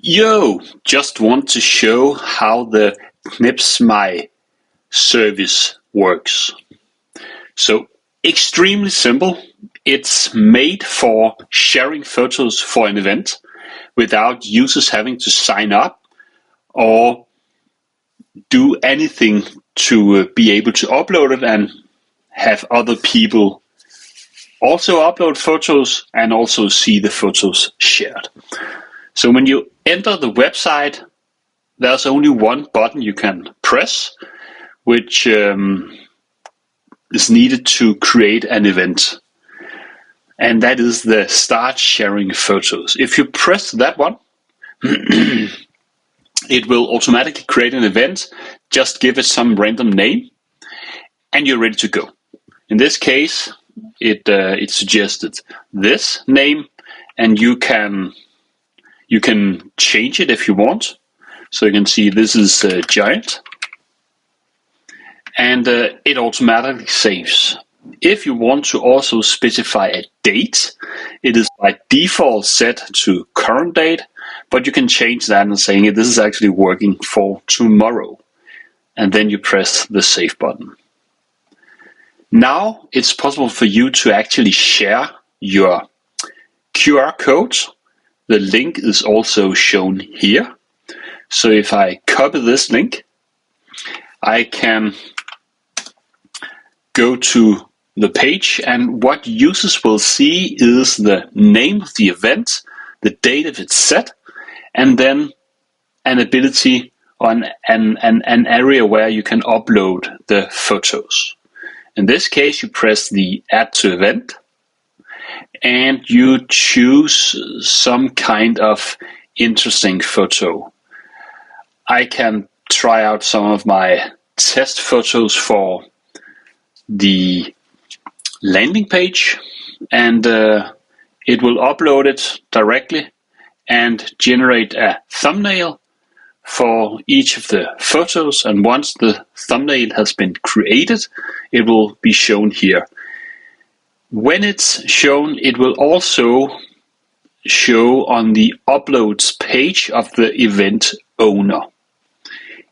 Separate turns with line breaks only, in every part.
Yo, just want to show how the knipsmig service works. So extremely simple. It's made for sharing photos for an event without users having to sign up or do anything to be able to upload it and have other people also upload photos and also see the photos shared. So when you enter the website, there's only one button you can press, which is needed to create an event. And that is the Start Sharing Photos. If you press that one, it will automatically create an event. Just give it some random name, and you're ready to go. In this case, it suggested this name, and you can change it if you want. So you can see this is giant, and it automatically saves. If you want to also specify a date, it is by default set to current date, but you can change that and saying this is actually working for tomorrow, and then you press the save button. Now it's possible for you to actually share your QR code. The link is also shown here. So if I copy this link, I can go to the page, and what users will see is the name of the event, the date of its set, and then an ability on an area where you can upload the photos. In this case, you press the Add to Event, and you choose some kind of interesting photo. I can try out some of my test photos for the landing page, and it will upload it directly and generate a thumbnail for each of the photos. And once the thumbnail has been created, it will be shown here. When it's shown, it will also show on the uploads page of the event owner.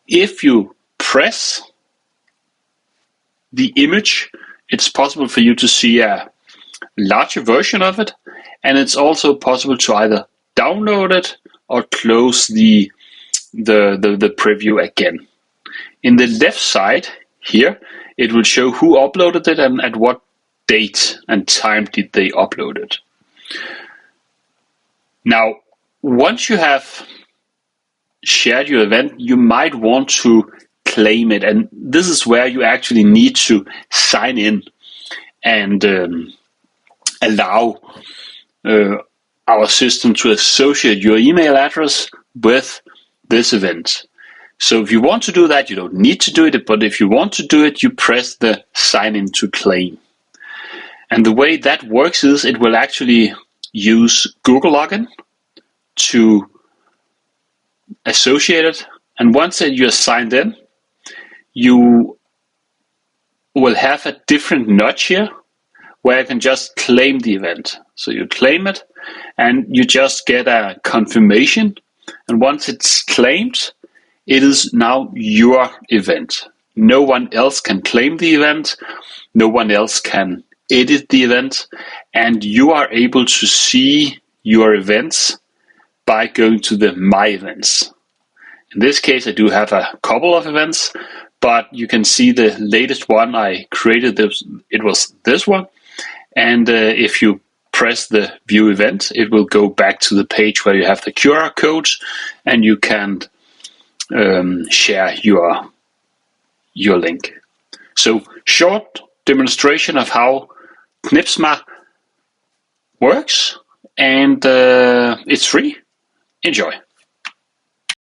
If you press the image, it's possible for you to see a larger version of it, and it's also possible to either download it or close the preview again. In the left side here, it will show who uploaded it and at what date and time did they upload it. Now, once you have shared your event, you might want to claim it, and this is where you actually need to sign in and allow our system to associate your email address with this event. So if you want to do that, you don't need to do it, but if you want to do it, you press the sign in to claim. And the way that works is it will actually use Google login to associate it, and once you're signed in, you will have a different notch here where you can just claim the event. So you claim it and you just get a confirmation, and once it's claimed, it is now your event. No one else can claim the event, no one else can edit the event, and you are able to see your events by going to the My Events. In this case, I do have a couple of events, but you can see the latest one I created, it was this one. And if you press the View Event, it will go back to the page where you have the QR codes, and you can share your link. So, short demonstration of how knipsmig works, and it's free. Enjoy.